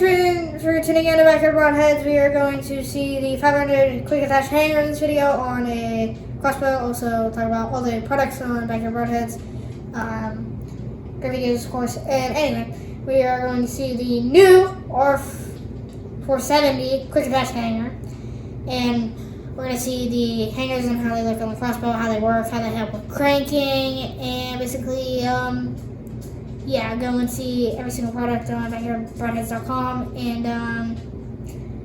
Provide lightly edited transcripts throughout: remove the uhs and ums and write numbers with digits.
for tuning in to Backyard Broadheads. We are going to see the 500 quick attach hanger in this video on a Crossbow. Also talk about all the products on Backyard Broadheads. Great videos, of course. And anyway, we are going to see the new R470 quick attach hanger. And we're going to see the hangers and how they look on the Crossbow, how they work, how they help with cranking, and basically, yeah, go and see every single product on backyardbroadheads.com, and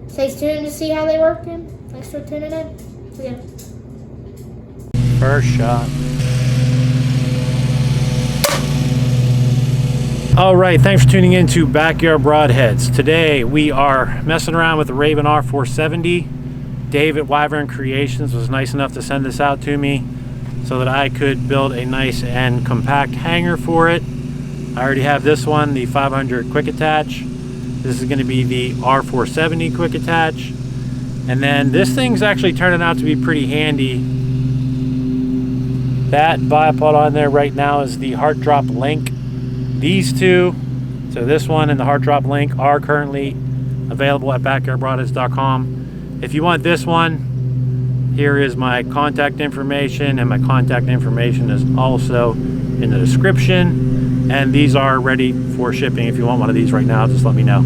stay tuned to see how they work, and thanks for tuning in. See ya. First shot. Alright, thanks for tuning in to Backyard Broadheads. Today we are messing around with the Ravin R470. Dave at Wyvern Creations was nice enough to send this out to me so that I could build a nice and compact hanger for it. I already have this one, the 500 quick attach. This is going to be the R470 quick attach. And then this thing's actually turning out to be pretty handy. That bipod on there right now is the Heart Drop Link. These two, so this one and the Heart Drop Link, are currently available at backyardbroadheads.com. If you want this one, here is my contact information, and my contact information is also in the description. And these are ready for shipping. If you want one of these right now, just let me know.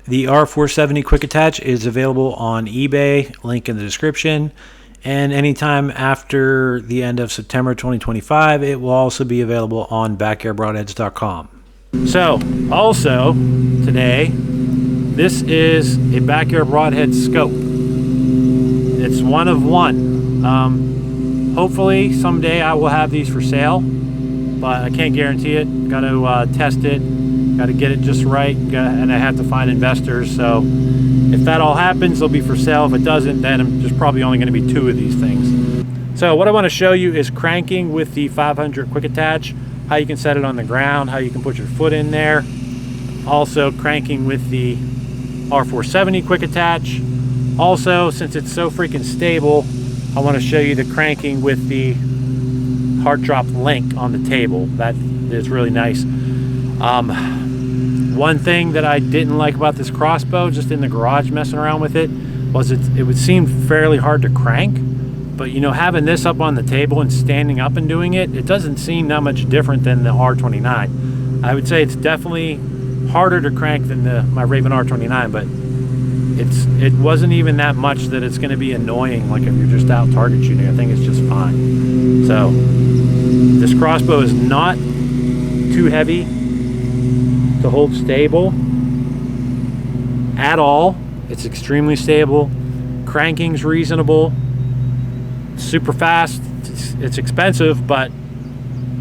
The R470 quick attach is available on eBay, link in the description. And anytime after the end of September 2025, it will also be available on backyardbroadheads.com. So, also today, this is a Backyard Broadhead scope. It's one of one. Hopefully someday I will have these for sale, but I can't guarantee it. Got to test it, got to get it just right, and I have to find investors. So if that all happens, they'll be for sale. If it doesn't, then there's probably only going to be 2 of these things. So what I want to show you is cranking with the 500 quick attach, how you can set it on the ground, how you can put your foot in there. Also cranking with the R470 quick attach. Also, since it's so freaking stable, I want to show you the cranking with the Heart Drop Link on the table. That is really nice. One thing that I didn't like about this Crossbow, just in the garage messing around with it, was it would seem fairly hard to crank. But you know, having this up on the table and standing up and doing it, it doesn't seem that much different than the R29. I would say it's definitely harder to crank than my Ravin R29, but it wasn't even that much that it's going to be annoying. Like if you're just out target shooting, I think it's just fine. So this Crossbow is not too heavy to hold stable at all. It's extremely stable. Cranking's reasonable. Super fast. It's expensive, but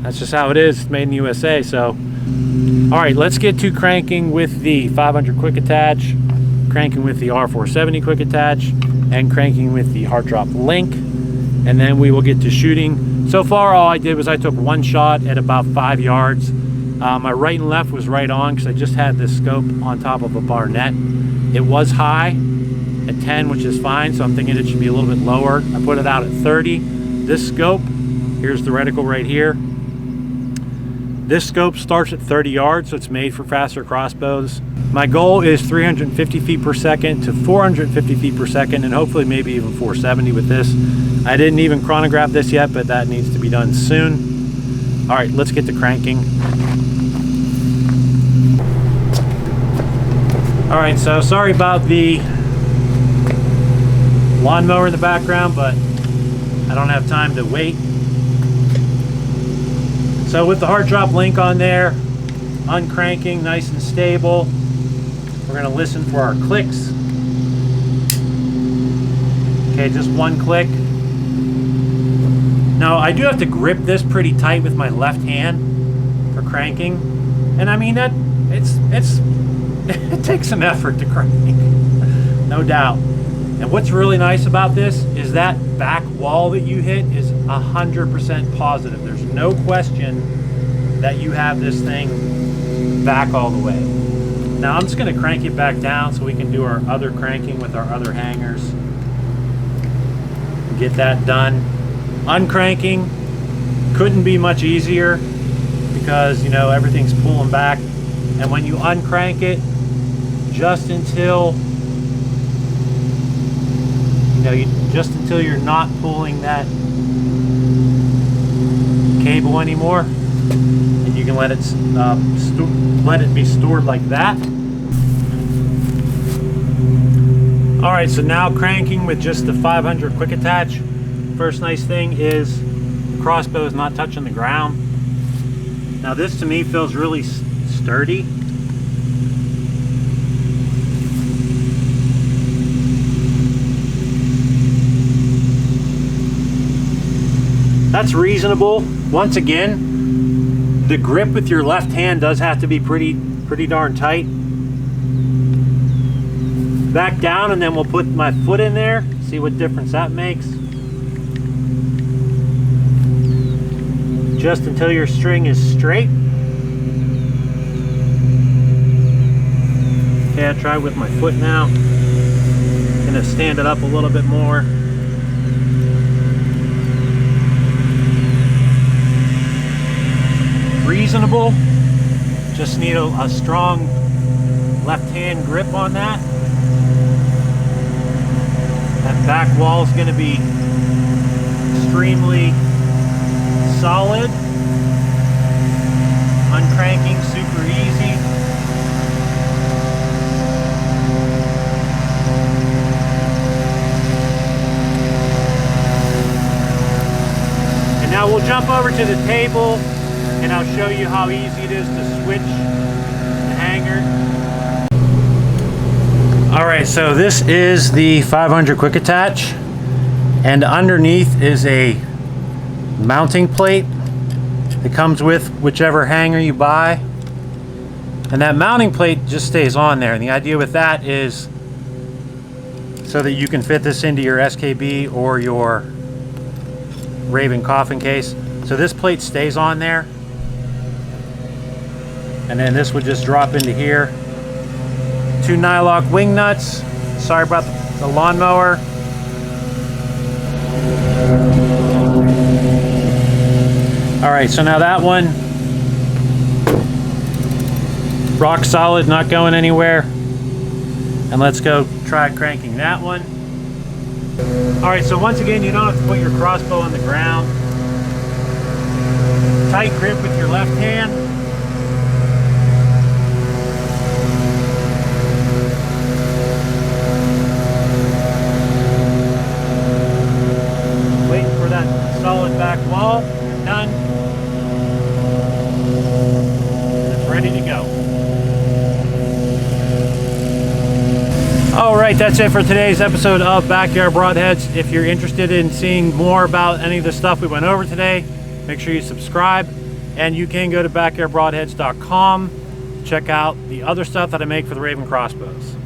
that's just how it is. It's made in the USA. So all right, let's get to cranking with the 500 quick attach, cranking with the R470 quick attach, and cranking with the Heart Drop Link, and then we will get to shooting. So far, all I did was I took one shot at about 5 yards. My right and left was right on because I just had this scope on top of a Barnett. It was high at 10, which is fine, so I'm thinking it should be a little bit lower. I put it out at 30. This scope, here's the reticle right here. This scope starts at 30 yards, so it's made for faster crossbows. My goal is 350 feet per second to 450 feet per second, and hopefully maybe even 470 with this. I didn't even chronograph this yet, but that needs to be done soon. All right, let's get to cranking. All right, so sorry about the lawnmower in the background, but I don't have time to wait. So with the Heart Drop Link on there, uncranking, nice and stable. We're gonna listen for our clicks. Okay, just one click. Now I do have to grip this pretty tight with my left hand for cranking. And I mean that it takes some effort to crank, no doubt. And what's really nice about this is that back wall that you hit is 100% positive. There's no question that you have this thing back all the way. Now I'm just going to crank it back down so we can do our other cranking with our other hangers. Get that done. Uncranking couldn't be much easier because, you know, everything's pulling back And when you uncrank it, just until just until you're not pulling that cable anymore, and you can let it be stored like that. All right, so now cranking with just the 500 quick attach. First nice thing is the crossbow is not touching the ground. Now this to me feels really sturdy. That's reasonable. Once again, the grip with your left hand does have to be pretty darn tight. Back down, and then we'll put my foot in there, see what difference that makes. Just until your string is straight. Okay, I'll try with my foot now. Gonna stand it up a little bit more. Reasonable. Just need a strong left hand grip on that. That back wall is going to be extremely solid. Uncranking super easy. And now we'll jump over to the table, and I'll show you how easy it is to switch the hanger. Alright, so this is the 500 quick attach, and underneath is a mounting plate that comes with whichever hanger you buy. And that mounting plate just stays on there, and the idea with that is so that you can fit this into your SKB or your Ravin coffin case. So this plate stays on there, and then this would just drop into here. 2 nylock wing nuts. Sorry about the lawnmower. All right, so now that one, rock solid, not going anywhere. And let's go try cranking that one. All right, so once again, you don't have to put your crossbow on the ground. Tight grip with your left hand. Solid back wall, you're done. It's ready to go. All right, that's it for today's episode of Backyard Broadheads. If you're interested in seeing more about any of the stuff we went over today, make sure you subscribe, and you can go to backyardbroadheads.com, check out the other stuff that I make for the Ravin crossbows.